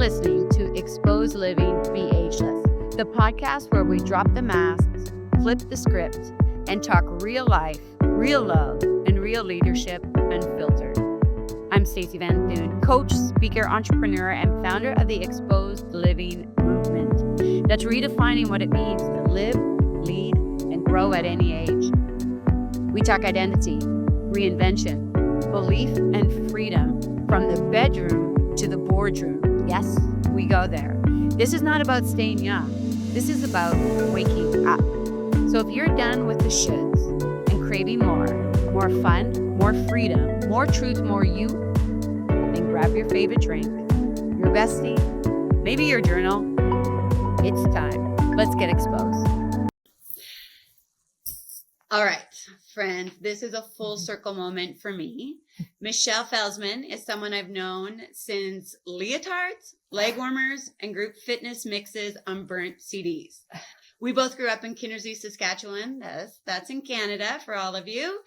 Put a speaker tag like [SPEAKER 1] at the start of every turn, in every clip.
[SPEAKER 1] listening to Xposed Living, Be Ageless, the podcast where we drop the masks, flip the script, and talk real life, real love, and real leadership unfiltered. I'm Stacey Van Thune, coach, speaker, entrepreneur, and founder of the Xposed Living movement that's redefining what it means to live, lead, and grow at any age. We talk identity, reinvention, belief, and freedom from the bedroom to the boardroom. Yes, we go there. This is not about staying young. This is about waking up. So if you're done with the shoulds and craving more fun, more freedom, more truth, more you, then grab your favorite drink, your bestie, maybe your journal. It's time. Let's get exposed. All right, friends, this is a full circle moment for me. Michelle Felzman is someone I've known since leotards, leg warmers, and group fitness mixes on burnt CDs. We both grew up in Kinnersey, Saskatchewan. That's in Canada for all of you.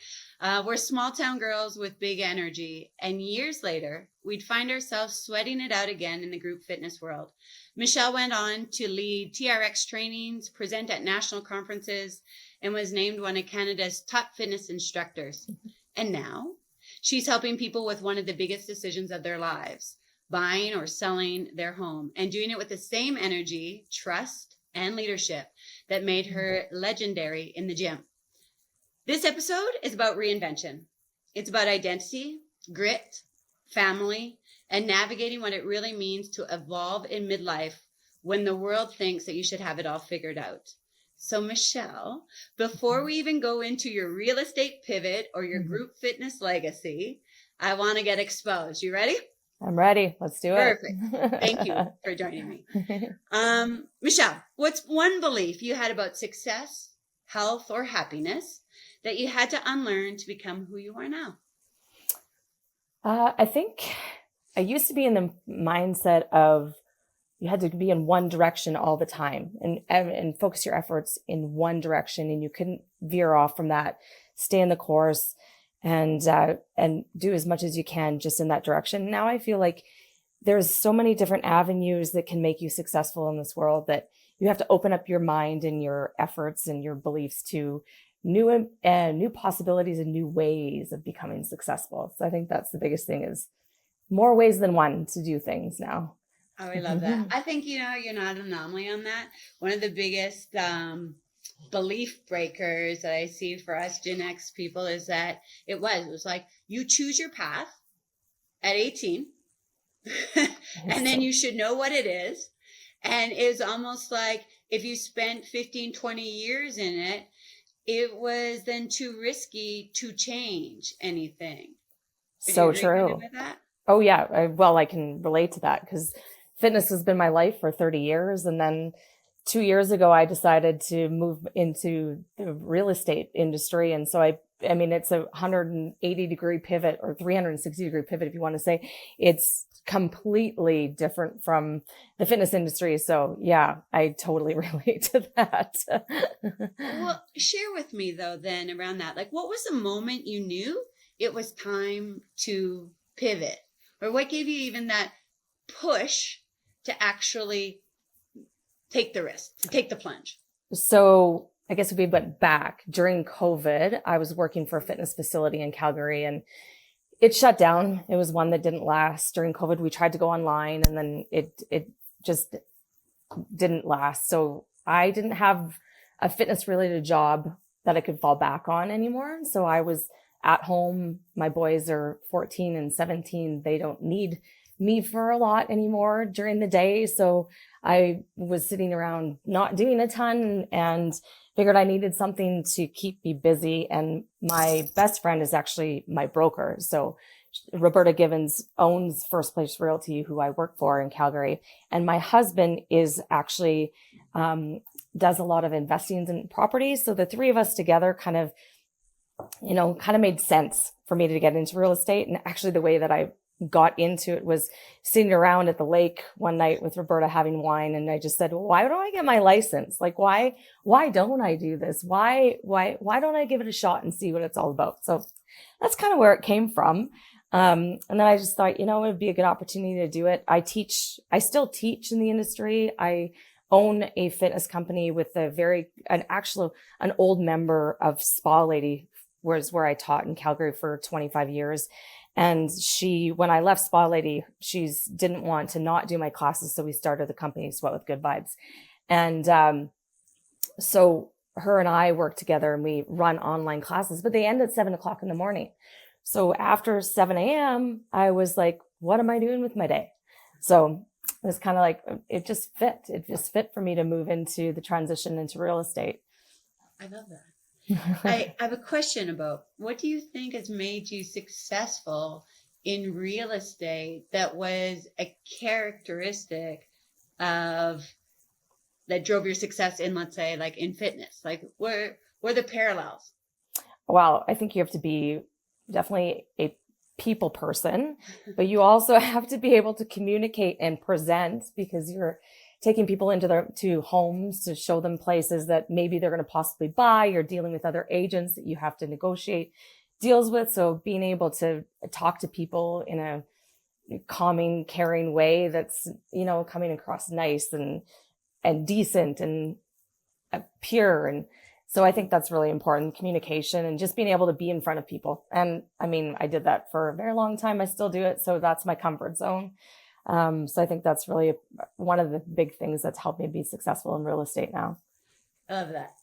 [SPEAKER 1] We're small town girls with big energy. And years later, we'd find ourselves sweating it out again in the group fitness world. Michelle went on to lead TRX trainings, present at national conferences, and was named one of Canada's top fitness instructors. And now she's helping people with one of the biggest decisions of their lives, buying or selling their home, and doing it with the same energy, trust, and leadership that made her legendary in the gym. This episode is about reinvention. It's about identity, grit, family, and navigating what it really means to evolve in midlife when the world thinks that you should have it all figured out. So Michelle, before we even go into your real estate pivot or your group fitness legacy, I want to get exposed. You ready?
[SPEAKER 2] I'm ready. Let's do it.
[SPEAKER 1] Perfect. Thank you for joining me. Michelle, what's one belief you had about success, health, or happiness that you had to unlearn to become who you are now?
[SPEAKER 2] I think I used to be in the mindset of you had to be in one direction all the time and focus your efforts in one direction, and you couldn't veer off from that. Stay in the course and do as much as you can just in that direction. Now I feel like there's so many different avenues that can make you successful in this world that you have to open up your mind and your efforts and your beliefs to new possibilities and new ways of becoming successful. So I think that's the biggest thing, is more ways than one to do things now.
[SPEAKER 1] Oh, I love that. I think, you're not an anomaly on that. One of the biggest belief breakers that I see for us Gen X people is that it was like you choose your path at 18 and then you should know what it is. And it's almost like if you spent 15, 20 years in it, it was then too risky to change anything.
[SPEAKER 2] So true.
[SPEAKER 1] With that?
[SPEAKER 2] Oh yeah. I can relate to that because fitness has been my life for 30 years. And then 2 years ago, I decided to move into the real estate industry. And so I mean, it's a 180 degree pivot or 360 degree pivot, if you want to say. It's completely different from the fitness industry. So yeah, I totally relate to that.
[SPEAKER 1] Well, share with me though, then around that, like what was the moment you knew it was time to pivot, or what gave you even that push to actually take the risk, to take the plunge?
[SPEAKER 2] So I guess if we went back during COVID, I was working for a fitness facility in Calgary and it shut down. It was one that didn't last. During COVID, we tried to go online and then it just didn't last. So I didn't have a fitness related job that I could fall back on anymore. So I was at home. My boys are 14 and 17. They don't need me for a lot anymore during the day. So I was sitting around not doing a ton and figured I needed something to keep me busy. And my best friend is actually my broker. So Roberta Givens owns First Place Realty, who I work for in Calgary. And my husband is actually, does a lot of investing in properties. So the three of us together kind of made sense for me to get into real estate. And actually the way that I got into it was sitting around at the lake one night with Roberta having wine. And I just said, well, why don't I get my license? Like, why don't I do this? Why don't I give it a shot and see what it's all about? So that's kind of where it came from. And then I just thought, it would be a good opportunity to do it. I still teach in the industry. I own a fitness company with an old member of Spa Lady, where I taught in Calgary for 25 years. And when I left Spa Lady, she didn't want to not do my classes. So we started the company Sweat with Good Vibes. And, so her and I work together and we run online classes, but they end at 7:00 in the morning. So after 7 a.m., I was like, what am I doing with my day? So it was kind of like, it just fit. It just fit for me to move into the transition into real estate.
[SPEAKER 1] I love that. I have a question about, what do you think has made you successful in real estate that was a characteristic that drove your success in, let's say, like in fitness? Like, where the parallels?
[SPEAKER 2] Well, I think you have to be definitely a people person, but you also have to be able to communicate and present, because you're taking people to homes to show them places that maybe they're going to possibly buy. You're dealing with other agents that you have to negotiate deals with. So being able to talk to people in a calming, caring way that's, coming across nice and decent and pure. And so I think that's really important, communication and just being able to be in front of people. And I mean, I did that for a very long time. I still do it. So that's my comfort zone. So I think that's really one of the big things that's helped me be successful in real estate now.
[SPEAKER 1] I love that.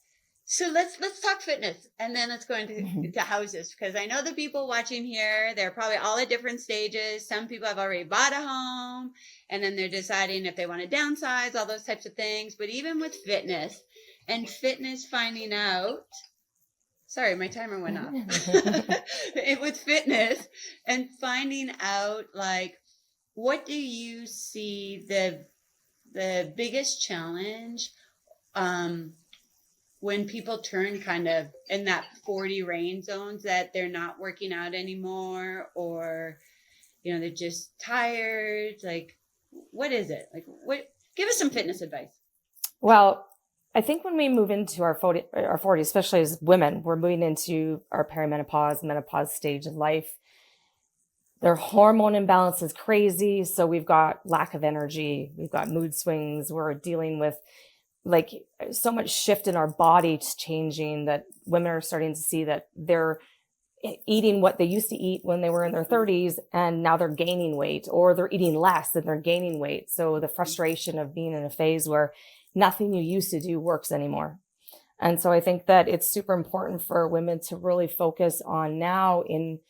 [SPEAKER 1] So let's talk fitness, and then let's go into houses, because I know the people watching here, they're probably all at different stages. Some people have already bought a home, and then they're deciding if they want to downsize, all those types of things. But even with fitness, finding out, sorry, my timer went off. With fitness and finding out, like, what do you see the biggest challenge when people turn kind of in that 40 range zones, that they're not working out anymore, or, they're just tired? Like, what is it? Like, give us some fitness advice.
[SPEAKER 2] Well, I think when we move into our 40s, especially as women, we're moving into our perimenopause, menopause stage of life. Their hormone imbalance is crazy. So we've got lack of energy. We've got mood swings. We're dealing with like so much shift in our body changing, that women are starting to see that they're eating what they used to eat when they were in their 30s, and now they're gaining weight, or they're eating less and they're gaining weight. So the frustration of being in a phase where nothing you used to do works anymore. And so I think that it's super important for women to really focus on now in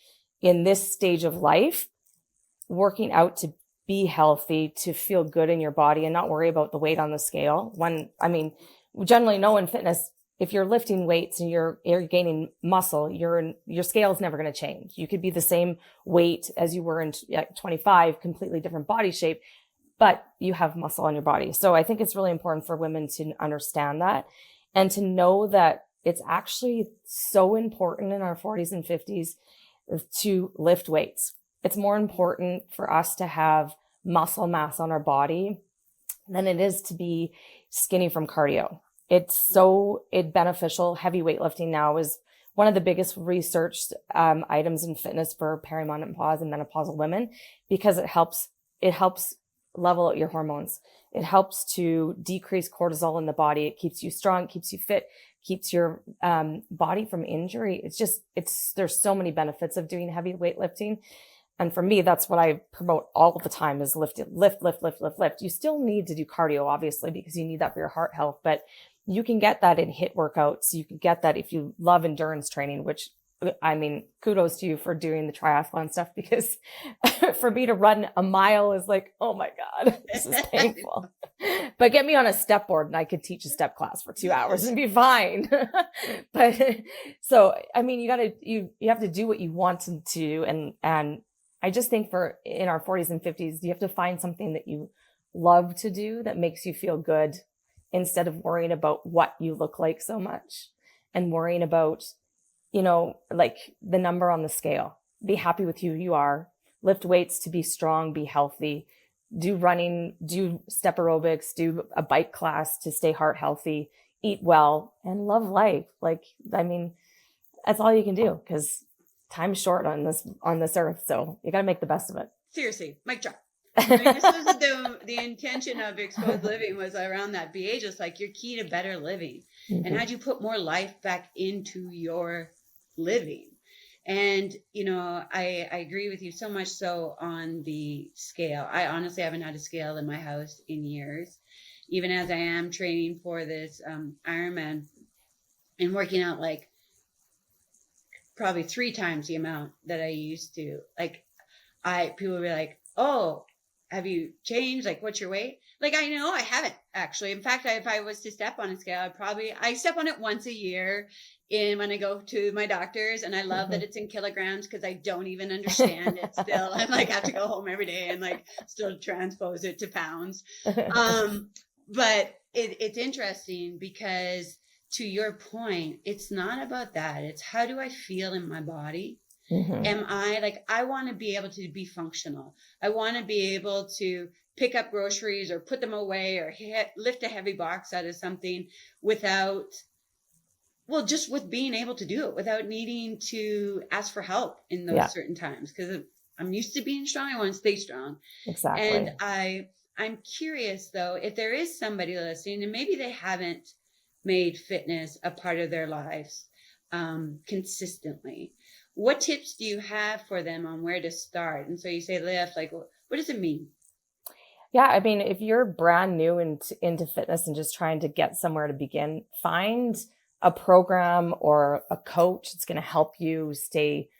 [SPEAKER 2] this stage of life, working out to be healthy, to feel good in your body and not worry about the weight on the scale. We generally know in fitness, if you're lifting weights and you're gaining muscle, your scale is never going to change. You could be the same weight as you were in 25, completely different body shape, but you have muscle on your body. So I think it's really important for women to understand that, and to know that it's actually so important in our 40s and 50s to lift weights. It's more important for us to have muscle mass on our body than it is to be skinny from cardio. It's beneficial. Heavy weightlifting now is one of the biggest researched items in fitness for perimenopause and menopausal women, because it helps level out your hormones. It helps to decrease cortisol in the body. It keeps you strong, keeps you fit, keeps your body from injury. There's so many benefits of doing heavy weightlifting. And for me, that's what I promote all the time, is lift. You still need to do cardio, obviously, because you need that for your heart health, but you can get that in HIIT workouts. You can get that if you love endurance training, which, I mean, kudos to you for doing the triathlon stuff, because for me to run a mile is like, oh my God, this is painful. But get me on a step board and I could teach a step class for 2 hours and be fine. But so, I mean, you have to do what you want to do. And I just think in our 40s and 50s, you have to find something that you love to do that makes you feel good, instead of worrying about what you look like so much and worrying about, like the number on the scale. Be happy with who you are. Lift weights to be strong, be healthy, do running, do step aerobics, do a bike class to stay heart healthy, eat well, and love life. Like, I mean, that's all you can do, because time's short on this earth. So you got to make the best of it.
[SPEAKER 1] Seriously, mic drop. I mean, this was the intention of Xposed Living was around that. Be ageless, like your key to better living. And how'd you put more life back into your living? And, you know, I agree with you so much so on the scale. I honestly haven't had a scale in my house in years, even as I am training for this Ironman and working out like probably 3 times the amount that I used to. Like, people will be like, oh, have you changed? Like, what's your weight? Like, I know I haven't actually. In fact, if I was to step on a scale, I step on it once a year when I go to my doctor's, and I love that it's in kilograms because I don't even understand it still. I'm like, I have to go home every day and like still transpose it to pounds. But it's interesting because to your point, it's not about that. It's how do I feel in my body? Am I like, I want to be able to be functional. I want to be able to pick up groceries or put them away or lift a heavy box out of something without, well, just with being able to do it without needing to ask for help in those certain times. Because I'm used to being strong. I want to stay strong.
[SPEAKER 2] Exactly.
[SPEAKER 1] And I'm curious though, if there is somebody listening and maybe they haven't made fitness a part of their lives consistently, what tips do you have for them on where to start? And so you say lift, like, what does it mean?
[SPEAKER 2] Yeah, I mean, if you're brand new into fitness and just trying to get somewhere to begin, find a program or a coach that's going to help you stay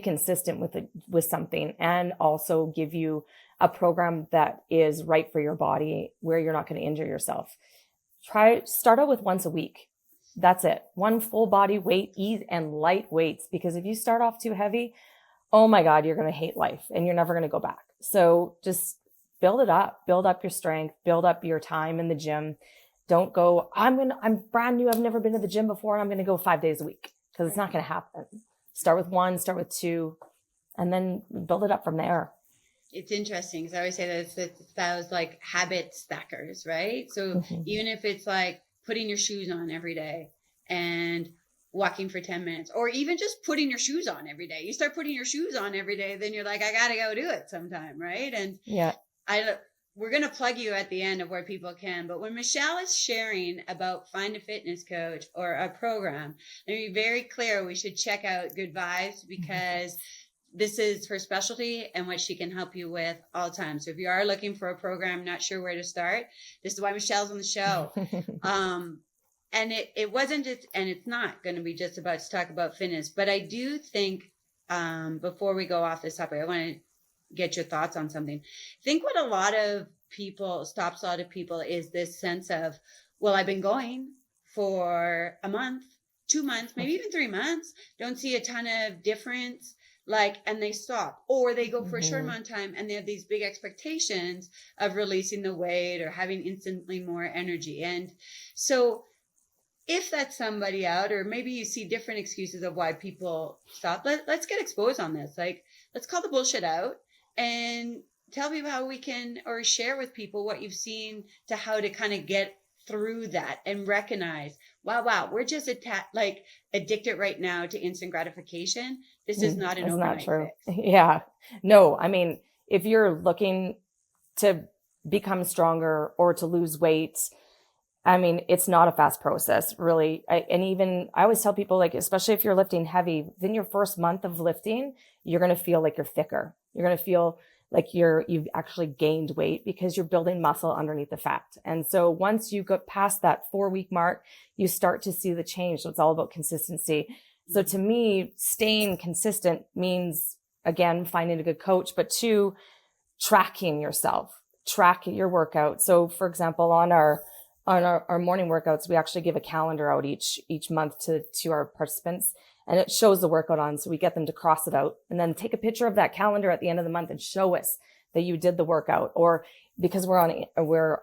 [SPEAKER 2] consistent with something, and also give you a program that is right for your body where you're not going to injure yourself. Start out with once a week. That's it. One full body weight, ease and light weights. Because if you start off too heavy, oh my God, you're going to hate life and you're never going to go back. So just build it up, build up your strength, build up your time in the gym. Don't go, I'm brand new. I've never been to the gym before and I'm going to go 5 days a week, because it's not going to happen. Start with 1, start with 2, and then build it up from there. It's
[SPEAKER 1] interesting because I always say that it's those like habit stackers, right? So even if it's like putting your shoes on every day and walking for 10 minutes, or even just putting your shoes on every day. You start putting your shoes on every day, then you're like, I got to go do it sometime. Right. And we're going to plug you at the end of where people can. But when Michelle is sharing about find a fitness coach or a program, let me be very clear, we should check out Good Vibes, because this is her specialty and what she can help you with all the time. So if you are looking for a program, not sure where to start, this is why Michelle's on the show. And it wasn't just, and it's not going to be just about to talk about fitness, but I do think before we go off this topic, I want to get your thoughts on something. I think what stops a lot of people is this sense of, well, I've been going for a month, 2 months, maybe even 3 months, don't see a ton of difference. And they stop, or they go for a short amount of time and they have these big expectations of releasing the weight or having instantly more energy. And so if that's somebody out, or maybe you see different excuses of why people stop, let's get exposed on this. Like, let's call the bullshit out and tell people how we can, or share with people what you've seen to how to kind of get through that and recognize, wow, we're just addicted right now to instant gratification. This is not an overnight fix.
[SPEAKER 2] Yeah. No, I mean, if you're looking to become stronger or to lose weight, I mean, it's not a fast process, really. I always tell people, like, especially if you're lifting heavy, then your first month of lifting, you're going to feel like you're thicker. You're going to feel like you've actually gained weight because you're building muscle underneath the fat. And so once you go past that 4-week mark, you start to see the change. So it's all about consistency. So to me, staying consistent means, again, finding a good coach, but 2, tracking yourself, track your workout. So for example, on our morning workouts, we actually give a calendar out each month to our participants, and it shows the workout on. So we get them to cross it out and then take a picture of that calendar at the end of the month and show us that you did the workout. Or because we're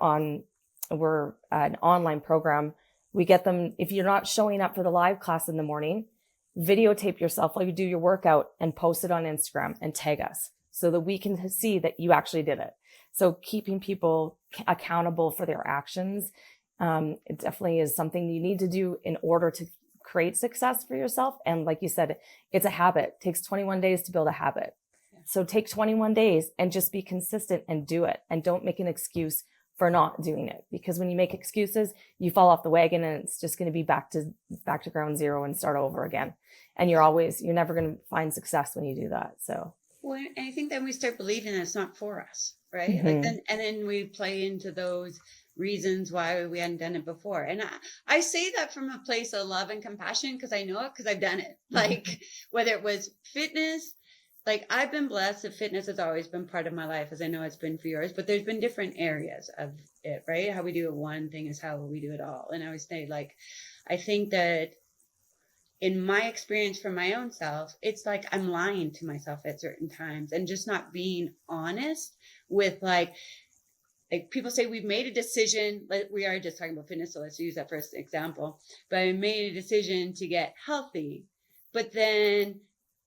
[SPEAKER 2] an online program, we get them, if you're not showing up for the live class in the morning, videotape yourself while you do your workout and post it on Instagram and tag us so that we can see that you actually did it. So keeping people accountable for their actions, it definitely is something you need to do in order create success for yourself. And like you said, it's a habit. It takes 21 days to build a habit. So take 21 days and just be consistent and do it. And don't make an excuse for not doing it. Because when you make excuses, you fall off the wagon and it's just going to be back to ground zero and start over again. And you're never going to find success when you do that. So.
[SPEAKER 1] Well, and I think then we start believing that it's not for us, right?
[SPEAKER 2] Mm-hmm.
[SPEAKER 1] Like then we play into those reasons why we hadn't done it before. And I say that from a place of love and compassion because I know it because I've done it. Like whether it was fitness, like I've been blessed that fitness has always been part of my life, as I know it's been for yours, but there's been different areas of it, right? How we do it one thing is how we do it all. And I always say, like, I think that in my experience for my own self, it's like I'm lying to myself at certain times and just not being honest with like people say we've made a decision, like we are just talking about fitness, so let's use that first example, but I made a decision to get healthy, but then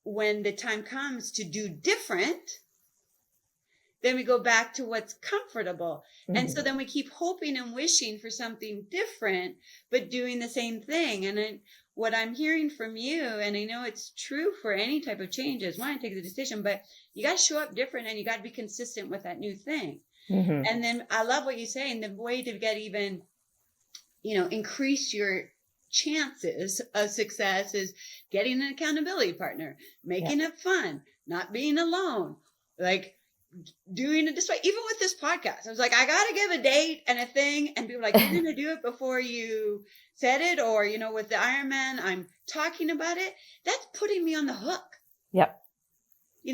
[SPEAKER 1] when the time comes to do different, then we go back to what's comfortable. Mm-hmm. And so then we keep hoping and wishing for something different, but doing the same thing. And what I'm hearing from you, and I know it's true for any type of change, is one, take the decision, but you got to show up different and you got to be consistent with that new thing. Mm-hmm. And then I love what you say. And the way to get even, increase your chances of success is getting an accountability partner, making it fun, not being alone, like doing it this way. Even with this podcast, I was like, I got to give a date and a thing. And people are like, you're going to do it before you said it. Or, with the Ironman, I'm talking about it. That's putting me on the hook.
[SPEAKER 2] Yep.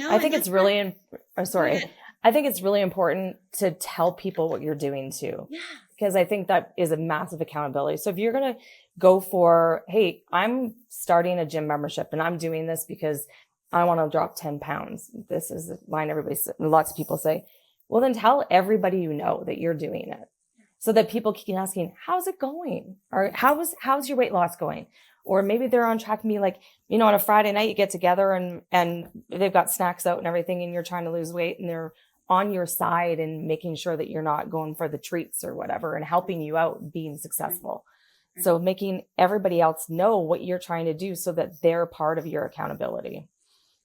[SPEAKER 2] I think it's really, I think it's really important to tell people what you're doing too. Yeah. Because I think that is a massive accountability. So if you're going to go for, hey, I'm starting a gym membership and I'm doing this because I want to drop 10 pounds. This is a line lots of people say, well, then tell everybody you know that you're doing it so that people keep asking, how's it going? Or how's your weight loss going? Or maybe they're on track and be like, on a Friday night you get together and they've got snacks out and everything and you're trying to lose weight and they're on your side and making sure that you're not going for the treats or whatever and helping you out being successful. So making everybody else know what you're trying to do so that they're part of your accountability.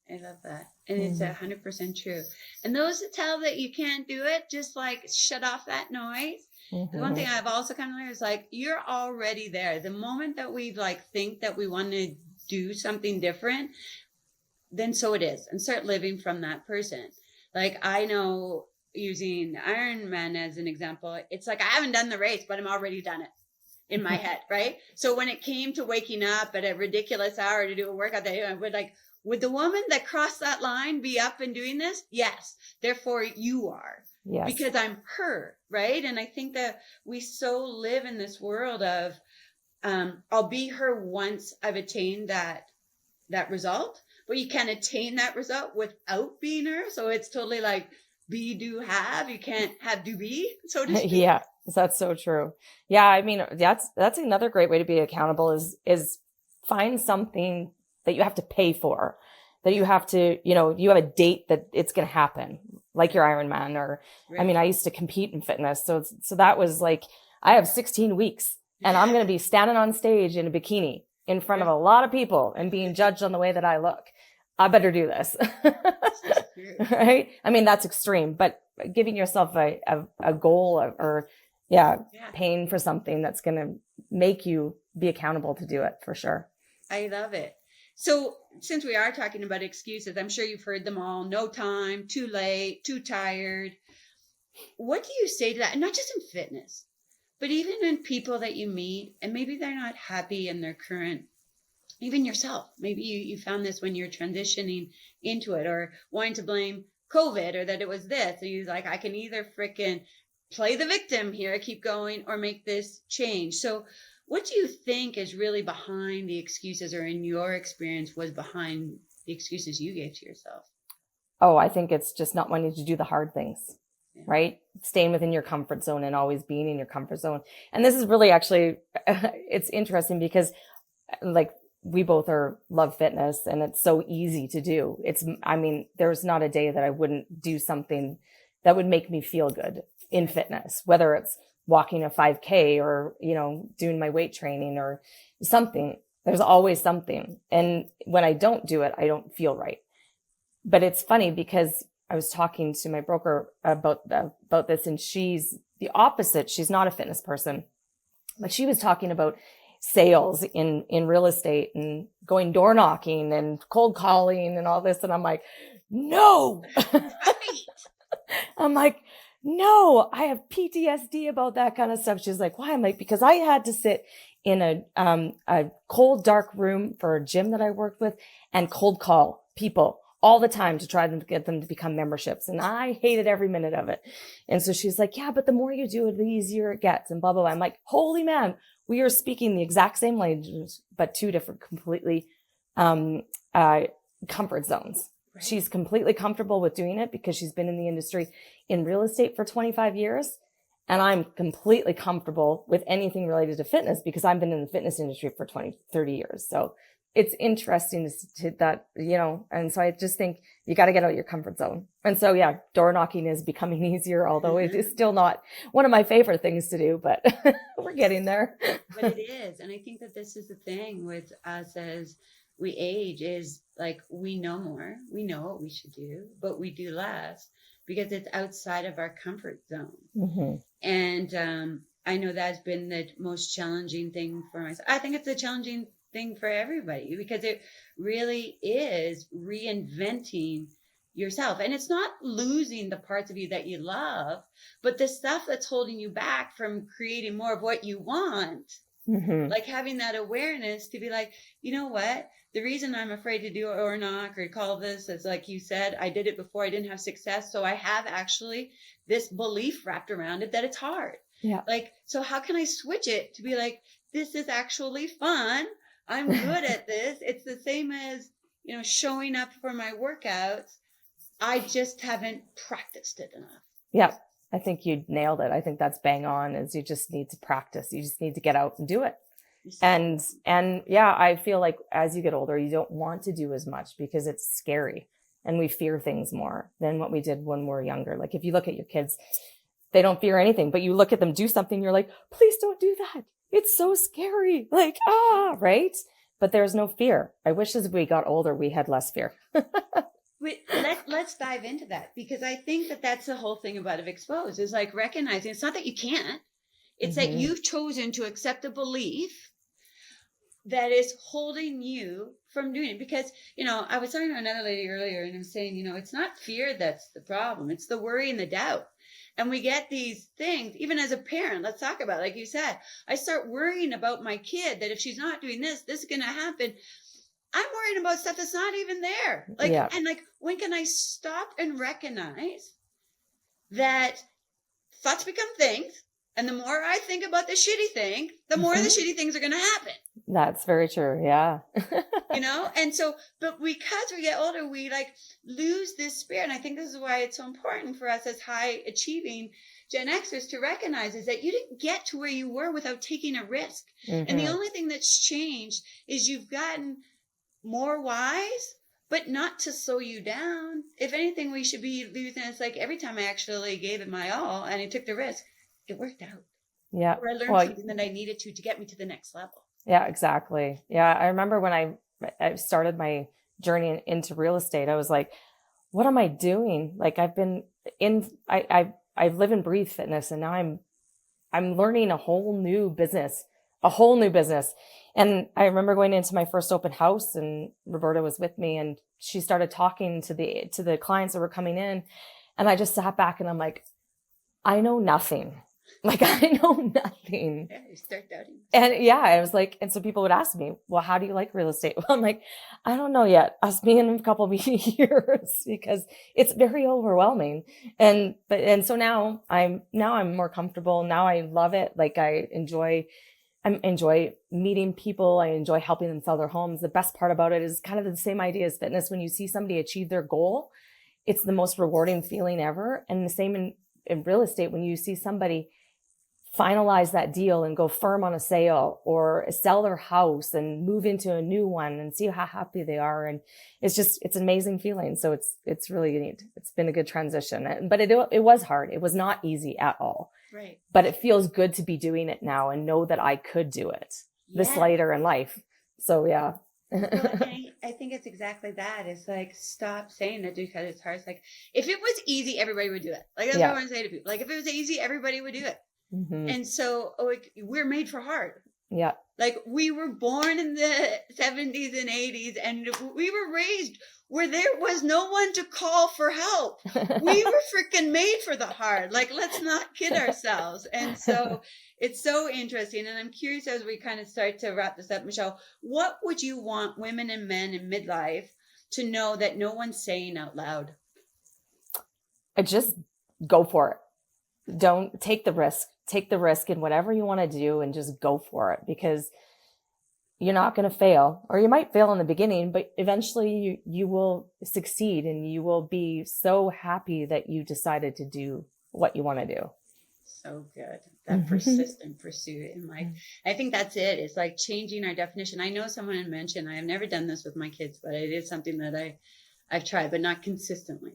[SPEAKER 1] I love that. And it's 100% true. And those that tell that you can't do it, just like shut off that noise. Mm-hmm. The one thing I've also kind of learned is like, you're already there. The moment that we think that we want to do something different, then so it is. And start living from that person. Like I know using Ironman as an example, it's like I haven't done the race, but I'm already done it in my head, right? So when it came to waking up at a ridiculous hour to do a workout, I would would the woman that crossed that line be up and doing this? Yes. Therefore you are. Yes. Because I'm her, right? And I think that we so live in this world of, I'll be her once I've attained that result. But you can't attain that result without being her. So it's totally like be, do, have. You can't have, do, be, so to speak.
[SPEAKER 2] Yeah, that's so true. Yeah, I mean, that's another great way to be accountable is find something that you have to pay for, that you have to, you have a date that it's going to happen, like your Ironman or, right. I mean, I used to compete in fitness. So that was like, I have 16 weeks and I'm going to be standing on stage in a bikini in front of a lot of people and being judged on the way that I look. I better do this. Right? I mean, that's extreme, but giving yourself a goal or paying for something that's going to make you be accountable to do it for sure.
[SPEAKER 1] I love it. So since we are talking about excuses, I'm sure you've heard them all. No time, too late, too tired. What do you say to that? And not just in fitness, but even in people that you meet and maybe they're not happy in their current, even yourself. Maybe you found this when you're transitioning into it or wanting to blame COVID or that it was this. And you're like, I can either freaking play the victim here, keep going, or make this change. So what do you think is really behind the excuses, or in your experience was behind the excuses you gave to yourself?
[SPEAKER 2] Oh, I think it's just not wanting to do the hard things, right? Staying within your comfort zone and always being in your comfort zone. And this is really actually, it's interesting because like we both love fitness and it's so easy to do. There's not a day that I wouldn't do something that would make me feel good in fitness, whether it's walking a 5K or, doing my weight training or something. There's always something. And when I don't do it, I don't feel right. But it's funny because I was talking to my broker about this, and she's the opposite. She's not a fitness person, but she was talking about sales in real estate and going door knocking and cold calling and all this. And I'm like, no, I'm like, no, I have PTSD about that kind of stuff. She's like, why? I'm like, because I had to sit in a cold, dark room for a gym that I worked with and cold call people all the time to try to get them to become memberships. And I hated every minute of it. And so she's like, yeah, but the more you do it, the easier it gets, and blah, blah, blah. I'm like, holy man, we are speaking the exact same language, but two different completely comfort zones. Right. She's completely comfortable with doing it because she's been in the industry in real estate for 25 years. And I'm completely comfortable with anything related to fitness because I've been in the fitness industry for 20, 30 years. So it's interesting to that, you know, and so I just think you got to get out of your comfort zone. And so, yeah, door knocking is becoming easier, although it is still not one of my favorite things to do, but we're getting there.
[SPEAKER 1] But it is. And I think that this is the thing with us as we age is like, we know more, we know what we should do, but we do less because it's outside of our comfort zone. Mm-hmm. And I know that's been the most challenging thing for myself. I think it's a challenging thing for everybody because it really is reinventing yourself. And it's not losing the parts of you that you love, but the stuff that's holding you back from creating more of what you want. Mm-hmm. Like having that awareness to be like, you know what? The reason I'm afraid to do or knock or call this is like you said, I did it before, I didn't have success. So I have actually this belief wrapped around it that it's hard. Yeah. Like, so how can I switch it to be like, this is actually fun. I'm good at this. It's the same as, you know, showing up for my workouts. I just haven't practiced it enough.
[SPEAKER 2] Yeah. I think you nailed it. I think that's bang on, is you just need to practice. You just need to get out and do it. And yeah, I feel like as you get older, you don't want to do as much because it's scary and we fear things more than what we did when we were younger. Like if you look at your kids, they don't fear anything, but you look at them do something, you're like, please don't do that. It's so scary. Like, right? But there's no fear. I wish as we got older, we had less fear.
[SPEAKER 1] Let's dive into that because I think that that's the whole thing about Xposed is like recognizing it's not that you can't. It's that you've chosen to accept a belief that is holding you from doing it. Because, you know, I was talking to another lady earlier and I'm saying, you know, it's not fear that's the problem. It's the worry and the doubt. And we get these things, even as a parent, let's talk about it. Like you said, I start worrying about my kid that if she's not doing this, this is going to happen. I'm worrying about stuff that's not even there. Like, yeah. And like, when can I stop and recognize that thoughts become things? And the more I think about the shitty thing, the more the shitty things are going to happen.
[SPEAKER 2] That's very true. Yeah.
[SPEAKER 1] You know? And so, but because we get older, we like lose this spirit. And I think this is why it's so important for us as high achieving Gen Xers to recognize is that you didn't get to where you were without taking a risk. Mm-hmm. And the only thing that's changed is you've gotten more wise, but not to slow you down. If anything, we should be losing. It's like every time I actually gave it my all and I took the risk, it worked out. Yeah. Or I learned something that I needed to get me to the next level. Yeah, exactly. Yeah. I remember when I started my journey into real estate, I was like, what am I doing? Like I've been I live and breathe fitness and now I'm learning a whole new business. And I remember going into my first open house and Roberta was with me and she started talking to the clients that were coming in. And I just sat back and I'm like, I know nothing. Like, I know nothing. Yeah, you start doubting.
[SPEAKER 2] And yeah, I was like, and so people would ask me, well, how do you like real estate? Well, I'm like, I don't know yet. Ask me in a couple of years because it's very overwhelming. And so now I'm more comfortable. Now I love it. Like I enjoy meeting people. I enjoy helping them sell their homes. The best part about it is kind of the same idea as fitness. When you see somebody achieve their goal, it's the most rewarding feeling ever. And the same in real estate, when you see somebody finalize that deal and go firm on a sale or sell their house and move into a new one and see how happy they are. And it's an amazing feeling. So it's really neat. It's been a good transition, but it was hard. It was not easy at all.
[SPEAKER 1] Right.
[SPEAKER 2] But it feels good to be doing it now and know that I could do it this later in life. So yeah.
[SPEAKER 1] Well, I think it's exactly that. It's like, stop saying that because it's hard. It's like, if it was easy, everybody would do it. Like, that's what I
[SPEAKER 2] Yeah.
[SPEAKER 1] want to say to people. Like, if it was easy, everybody would do it.
[SPEAKER 2] Hmm.
[SPEAKER 1] And so, like, we're made for hard.
[SPEAKER 2] Yeah.
[SPEAKER 1] Like, we were born in the 70s and 80s, and we were raised where there was no one to call for help. We were freaking made for the hard. Like, let's not kid ourselves. And so it's so interesting. And I'm curious, as we kind of start to wrap this up, Michelle, what would you want women and men in midlife to know that no one's saying out loud?
[SPEAKER 2] Just go for it. Don't take the risk in whatever you want to do, and just go for it, because you're not going to fail, or you might fail in the beginning, but eventually you will succeed, and you will be so happy that you decided to do what you want to do.
[SPEAKER 1] So good. That persistent pursuit in life. I think that's it. It's like changing our definition. I know someone had mentioned, I have never done this with my kids, but it is something that I've tried, but not consistently.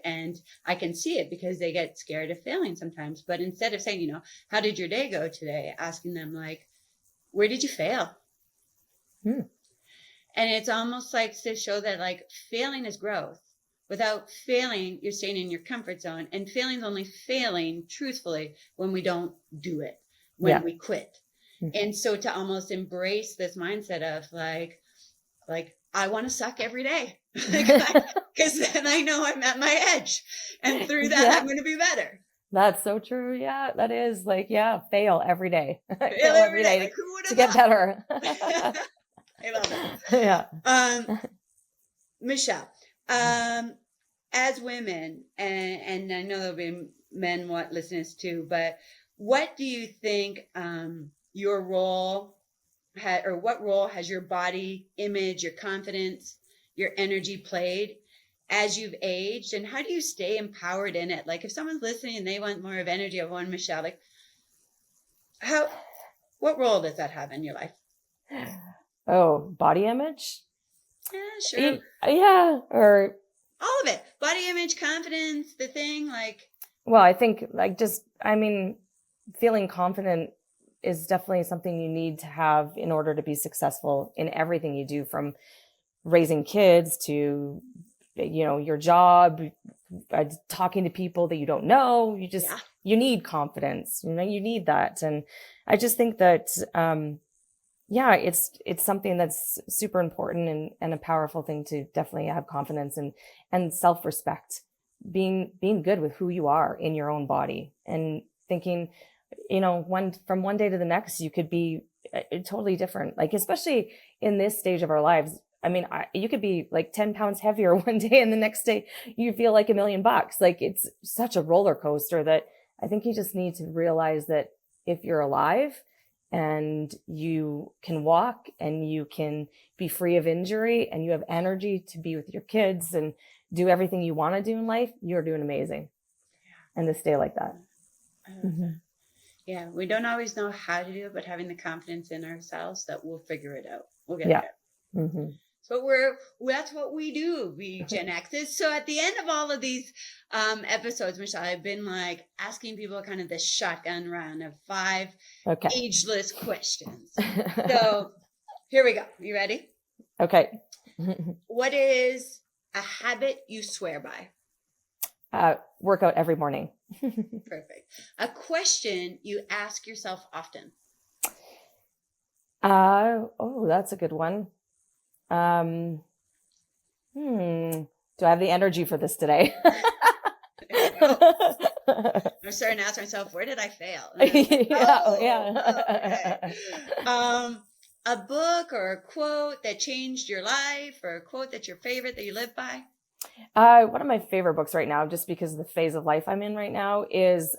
[SPEAKER 1] And I can see it because they get scared of failing sometimes. But instead of saying, how did your day go today? Asking them, like, where did you fail? And it's almost like to show that, like, failing is growth. Without failing, you're staying in your comfort zone, and failing is only failing, truthfully, when we don't do it, when we quit. And so to almost embrace this mindset of like, I want to suck every day, because then I know I'm at my edge, and through that, I'm going to be better.
[SPEAKER 2] That's so true. Yeah, that is like, fail every day.
[SPEAKER 1] Fail every day. Like, who would have
[SPEAKER 2] get better.
[SPEAKER 1] I love it.
[SPEAKER 2] Yeah.
[SPEAKER 1] Michelle, as women, and I know there'll be men listening too, but what do you think your role or what role has your body image, your confidence, your energy played as you've aged, and how do you stay empowered in it? Like, if someone's listening and they want more of energy of one Michelle, like, what role does that have in your life?
[SPEAKER 2] Oh, body image?
[SPEAKER 1] Yeah, sure.
[SPEAKER 2] Yeah, or
[SPEAKER 1] all of it. Body image, confidence, the thing, like.
[SPEAKER 2] Well, I think feeling confident is definitely something you need to have in order to be successful in everything you do, from raising kids to, your job, talking to people that you don't know. You need confidence, you need that. And I just think that, it's something that's super important and a powerful thing to definitely have confidence and self-respect, being good with who you are in your own body, and thinking, from one day to the next, you could be totally different. Like, especially in this stage of our lives. I mean, you could be like 10 pounds heavier one day, and the next day you feel like $1 million. Like, it's such a roller coaster that I think you just need to realize that if you're alive and you can walk and you can be free of injury and you have energy to be with your kids and do everything you want to do in life, you're doing amazing. And to stay like that.
[SPEAKER 1] Yeah, we don't always know how to do it, but having the confidence in ourselves that we'll figure it out. We'll get there. So that's what we do, we Gen Xs. So at the end of all of these episodes, Michelle, I've been like asking people kind of this shotgun round of 5 ageless questions. So here we go. You ready?
[SPEAKER 2] Okay.
[SPEAKER 1] What is a habit you swear by?
[SPEAKER 2] Work out every morning.
[SPEAKER 1] Perfect. A question you ask yourself often?
[SPEAKER 2] That's a good one. Do I have the energy for this today?
[SPEAKER 1] I'm starting to ask myself, where did I fail? A book or a quote that changed your life, or a quote that's your favorite that you live by?
[SPEAKER 2] One of my favorite books right now, just because of the phase of life I'm in right now, is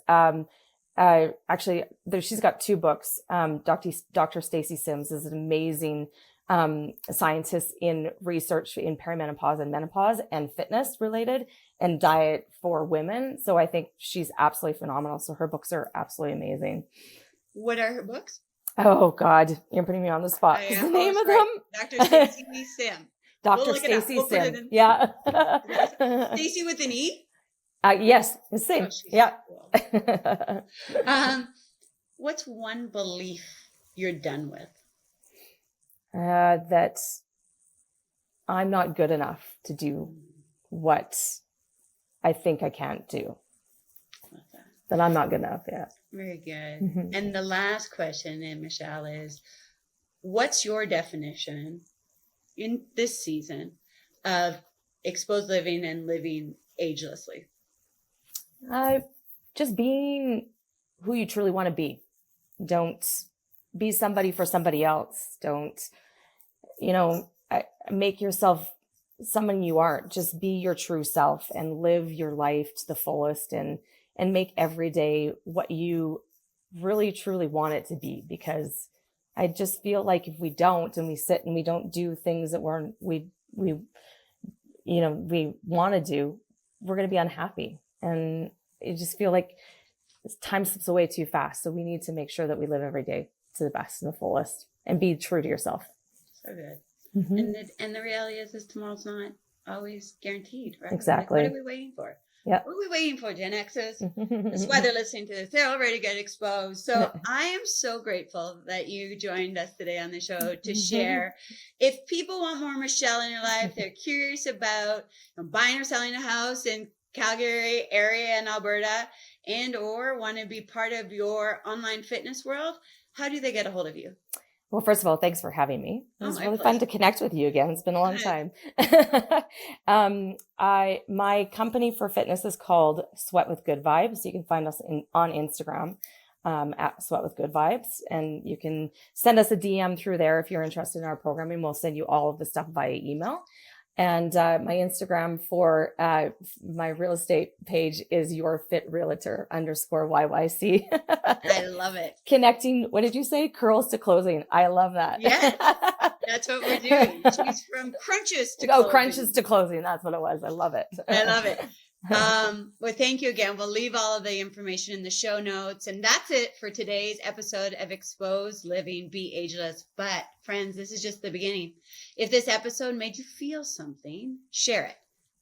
[SPEAKER 2] she's got 2 books. Dr. Stacy Sims is an amazing scientist in research in perimenopause and menopause and fitness related and diet for women. So I think she's absolutely phenomenal. So her books are absolutely amazing.
[SPEAKER 1] What are her books?
[SPEAKER 2] Oh God, you're putting me on the spot. What's the name of them?
[SPEAKER 1] Dr. Stacy Sim.
[SPEAKER 2] Dr. Stacy Sim. Yeah.
[SPEAKER 1] Stacy with an E?
[SPEAKER 2] Yes, the same. Yeah.
[SPEAKER 1] What's one belief you're done with?
[SPEAKER 2] that I'm not good enough to do what I think I can't do. That I'm not good enough. Yeah.
[SPEAKER 1] Very good. And the last question, Michelle, is what's your definition in this season of exposed living and living agelessly?
[SPEAKER 2] Just being who you truly want to be. Don't be somebody for somebody else. Don't, make yourself someone you aren't. Just be your true self and live your life to the fullest and make every day what you really truly want it to be. Because I just feel like if we don't, and we sit and we don't do things that we want to do, we're going to be unhappy. And I just feel like time slips away too fast. So we need to make sure that we live every day to the best and the fullest and be true to yourself.
[SPEAKER 1] So good. And the reality is tomorrow's not always guaranteed, right?
[SPEAKER 2] Exactly.
[SPEAKER 1] Like, what are we waiting for?
[SPEAKER 2] Yeah.
[SPEAKER 1] What are we waiting for, Gen Xers? That's why they're listening to this. They're already get exposed. So I am so grateful that you joined us today on the show to share. If people want more Michelle in your life, they're curious about buying or selling a house in Calgary area in Alberta, and or want to be part of your online fitness world, how do they get a hold of you?
[SPEAKER 2] Well, first of all, thanks for having me. It was really fun to connect with you again. It's been a long time. My company for fitness is called Sweat with Good Vibes. You can find us on Instagram at Sweat with Good Vibes, and you can send us a DM through there if you're interested in our programming. We'll send you all of the stuff via email. And my Instagram for my real estate page is YourFitRealtor_YYC.
[SPEAKER 1] I love it.
[SPEAKER 2] Connecting, what did you say? Curls to closing. I love that.
[SPEAKER 1] Yeah, that's what we're doing. She's from crunches to closing.
[SPEAKER 2] Crunches to closing. That's what it was. I love it.
[SPEAKER 1] I love it. Well, thank you again. We'll leave all of the information in the show notes. And that's it for today's episode of Xposed Living, Be Ageless. But friends, this is just the beginning. If this episode made you feel something, share it.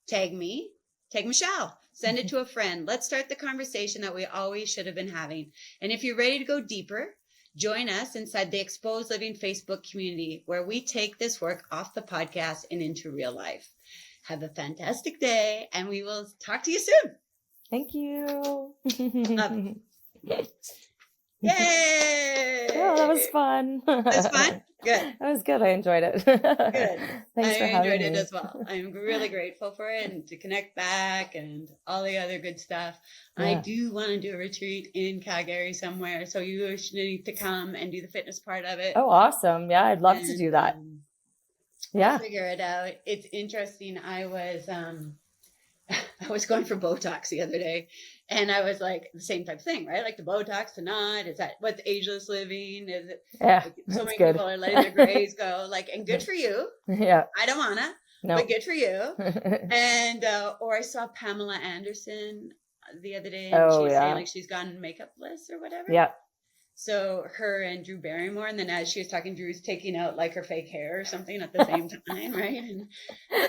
[SPEAKER 1] Tag me, tag Michelle, send it to a friend. Let's start the conversation that we always should have been having. And if you're ready to go deeper, join us inside the Xposed Living Facebook community, where we take this work off the podcast and into real life. Have a fantastic day, and we will talk to you soon.
[SPEAKER 2] Thank you.
[SPEAKER 1] Yay!
[SPEAKER 2] Oh, that was fun.
[SPEAKER 1] That was fun? Good.
[SPEAKER 2] That was good. I enjoyed it.
[SPEAKER 1] Good.
[SPEAKER 2] Thanks for having me.
[SPEAKER 1] I enjoyed it as well. I'm really grateful for it and to connect back and all the other good stuff. Yeah. I do want to do a retreat in Calgary somewhere, so you need to come and do the fitness part of it.
[SPEAKER 2] Oh, awesome. Yeah, I'd love to do that. Yeah.
[SPEAKER 1] Figure it out. It's interesting. I was going for Botox the other day, and I was like, the same type of thing, right? Like the Botox to not, is that what's ageless living? Is it?
[SPEAKER 2] Yeah.
[SPEAKER 1] Like, so many people are letting their grays go, like, and good for you.
[SPEAKER 2] Yeah.
[SPEAKER 1] I don't wanna, but good for you. And, or I saw Pamela Anderson the other day, and she was saying like she's gone makeupless or whatever.
[SPEAKER 2] Yeah.
[SPEAKER 1] So her and Drew Barrymore, and then as she was talking, Drew's taking out like her fake hair or something at the same time, right? And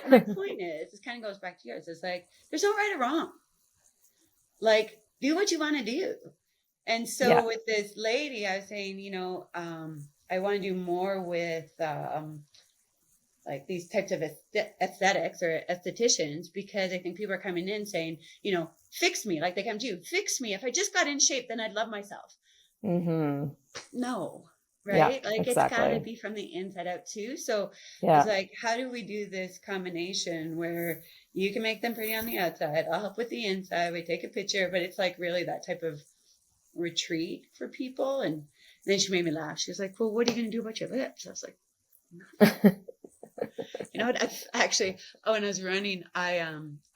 [SPEAKER 1] my point is, this kind of goes back to yours. It's like, there's no right or wrong. Like, do what you want to do. And so with this lady, I was saying, I want to do more with like these types of aesthetics or estheticians, because I think people are coming in saying, fix me. Like they come to you, fix me. If I just got in shape, then I'd love myself.
[SPEAKER 2] Mm-hmm.
[SPEAKER 1] No, right?
[SPEAKER 2] Yeah,
[SPEAKER 1] like
[SPEAKER 2] exactly.
[SPEAKER 1] It's got to be from the inside out too. So it's like, how do we do this combination where you can make them pretty on the outside? I'll help with the inside. We take a picture, but it's like really that type of retreat for people. And then she made me laugh. She was like, well, what are you going to do about your lips? I was like, nothing. You know what? When I was running, I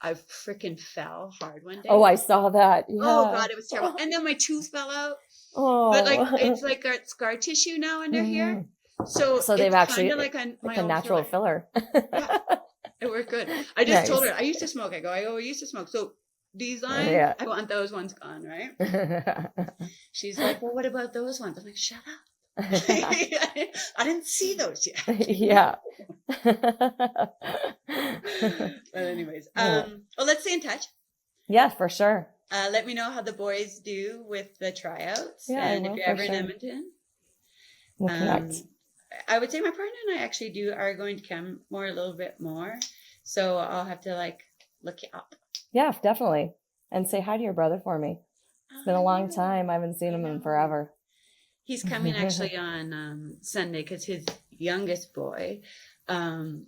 [SPEAKER 1] freaking fell hard one day.
[SPEAKER 2] Oh, I saw that. Yeah.
[SPEAKER 1] Oh God, it was terrible. And then my tooth fell out.
[SPEAKER 2] Oh,
[SPEAKER 1] but like it's like got scar tissue now under here. So
[SPEAKER 2] they've actually
[SPEAKER 1] like a
[SPEAKER 2] natural filler.
[SPEAKER 1] Yeah, it worked good. I just told her I used to smoke. I used to smoke. So these lines, I want those ones gone, right? She's like, well, what about those ones? I'm like, shut up. I didn't see those yet.
[SPEAKER 2] Yeah.
[SPEAKER 1] But anyways, well, let's stay in touch.
[SPEAKER 2] Yeah, for sure.
[SPEAKER 1] Let me know how the boys do with the tryouts.
[SPEAKER 2] Yeah,
[SPEAKER 1] and if you're ever in Edmonton,
[SPEAKER 2] we'll connect.
[SPEAKER 1] I would say my partner and I actually are going to come a little bit more. So I'll have to like look you up.
[SPEAKER 2] Yeah, definitely. And say hi to your brother for me. It's been a long time. I haven't seen him in forever.
[SPEAKER 1] He's coming actually on Sunday because his youngest boy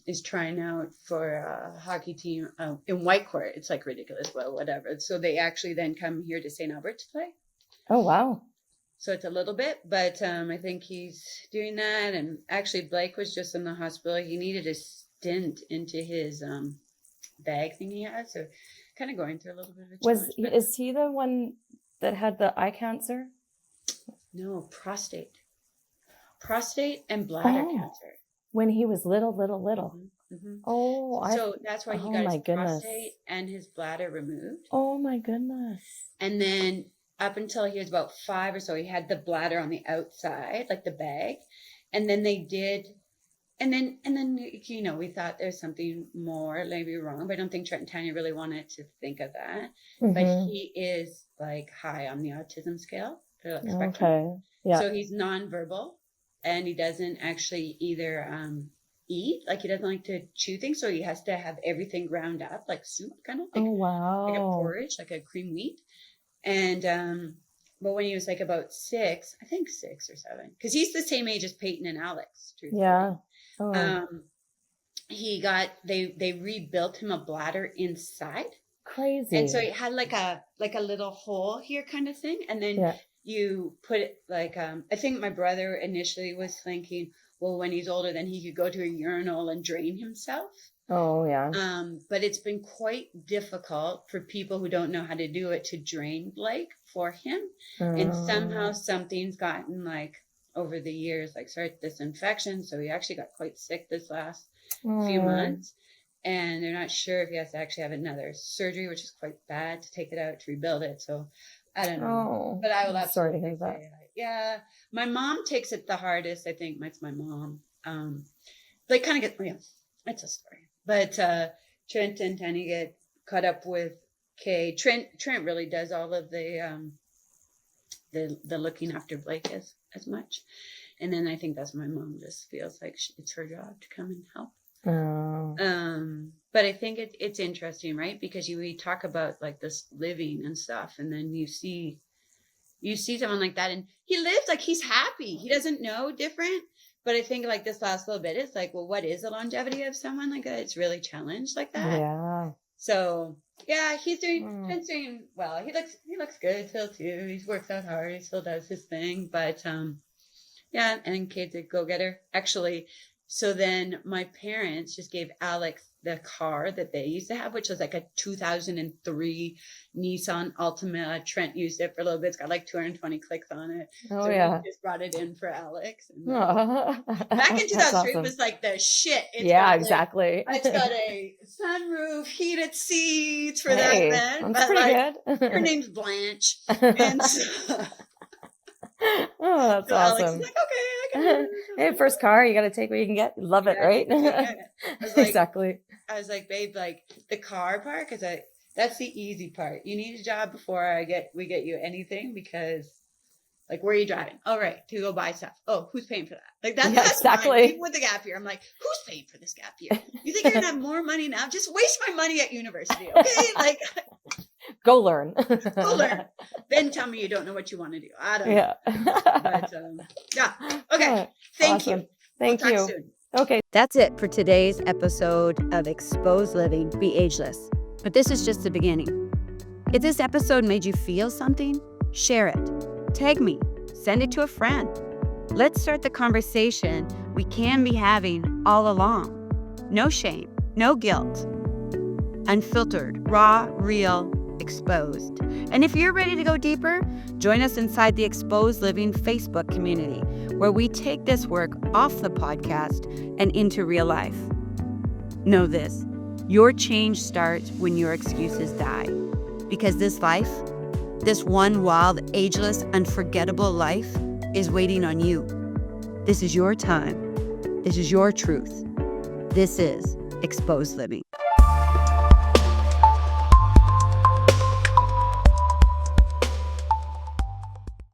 [SPEAKER 1] is trying out for a hockey team in Whitecourt. It's like ridiculous, but whatever. So they actually then come here to St. Albert to play.
[SPEAKER 2] Oh, wow.
[SPEAKER 1] So it's a little bit, but I think he's doing that. And actually, Blake was just in the hospital. He needed a stint into his bag thing he had. So kind of going through a little bit of a challenge.
[SPEAKER 2] Is he the one that had the eye cancer?
[SPEAKER 1] No, prostate and bladder cancer.
[SPEAKER 2] When he was little.
[SPEAKER 1] Mm-hmm.
[SPEAKER 2] Oh,
[SPEAKER 1] so that's why he got his prostate and his bladder removed.
[SPEAKER 2] Oh my goodness.
[SPEAKER 1] And then up until he was about 5 or so, he had the bladder on the outside, like the bag. And then they did, and then, you know, we thought there's something more maybe wrong, but I don't think Trent and Tanya really wanted to think of that. Mm-hmm. But he is like high on the autism scale. Like spectrum.
[SPEAKER 2] Okay. Yeah.
[SPEAKER 1] So he's nonverbal, and he doesn't actually either eat, like he doesn't like to chew things, so he has to have everything ground up like soup, kind of like,
[SPEAKER 2] oh wow,
[SPEAKER 1] like a porridge, like a cream wheat. And but when he was like about 6, I think 6 or 7, because he's the same age as Peyton and Alex, truthfully.
[SPEAKER 2] Yeah.
[SPEAKER 1] He got they rebuilt him a bladder inside.
[SPEAKER 2] Crazy.
[SPEAKER 1] And so he had like a little hole here kind of thing, and then you put it like I think my brother initially was thinking, well, when he's older, then he could go to a urinal and drain himself.
[SPEAKER 2] Oh, yeah.
[SPEAKER 1] But it's been quite difficult for people who don't know how to do it to drain Blake for him. And somehow something's gotten like over the years, like started this infection. So he actually got quite sick this last few months. And they're not sure if he has to actually have another surgery, which is quite bad, to take it out, to rebuild it. So I don't know. But I will absolutely
[SPEAKER 2] sorry to hear that.
[SPEAKER 1] Yeah. My mom takes it the hardest. I think it's my mom. Like kind of it's a story. But Trent and Tanya get caught up with Kay. Trent really does all of the looking after Blake as much. And then I think that's my mom just feels like it's her job to come and help. But I think it's interesting, right? Because we talk about like this living and stuff, and then you see someone like that, and he lives like he's happy. He doesn't know different. But I think like this last little bit, it's like, well, what is the longevity of someone like that? It's really challenged like that.
[SPEAKER 2] Yeah.
[SPEAKER 1] So yeah, he's doing well. He looks good still too. He works out hard. He still does his thing. But yeah, and then Kate's a go-getter. Actually, so then my parents just gave Alex the car that they used to have, which was like a 2003 Nissan Altima. Trent used it for a little bit. It's got like 220 clicks on it.
[SPEAKER 2] Oh,
[SPEAKER 1] so
[SPEAKER 2] yeah.
[SPEAKER 1] we just brought it in for Alex. And back in 2003, it was like the shit.
[SPEAKER 2] Exactly.
[SPEAKER 1] It's got a sunroof, heated seats for that then.
[SPEAKER 2] That's pretty good.
[SPEAKER 1] Her name's Blanche. And so,
[SPEAKER 2] oh, that's
[SPEAKER 1] so
[SPEAKER 2] awesome.
[SPEAKER 1] Alex is like, okay, I can do
[SPEAKER 2] Hey, first car, you got to take what you can get. Love it, right? Exactly.
[SPEAKER 1] I was like, babe, like the car part, because that's the easy part. You need a job before we get you anything, because like, where are you driving? Oh, right, to go buy stuff. Oh, who's paying for that? Like that's
[SPEAKER 2] exactly.
[SPEAKER 1] Even with the gap year, I'm like, who's paying for this gap year? You think you're gonna have more money now? Just waste my money at university, okay? Like,
[SPEAKER 2] go learn.
[SPEAKER 1] Go learn. Then tell me you don't know what you want to do. I don't know. But yeah. Okay. Thank you.
[SPEAKER 2] Thank you.
[SPEAKER 1] Soon.
[SPEAKER 2] Okay.
[SPEAKER 3] That's it for today's episode of Xposed Living, Be Ageless. But this is just the beginning. If this episode made you feel something, share it. Tag me. Send it to a friend. Let's start the conversation we can be having all along. No shame, no guilt. Unfiltered, raw, real, exposed. And if you're ready to go deeper, join us inside the Xposed Living Facebook community, where we take this work off the podcast and into real life. Know this, your change starts when your excuses die. Because this life, this one wild, ageless, unforgettable life is waiting on you. This is your time. This is your truth. This is Xposed Living.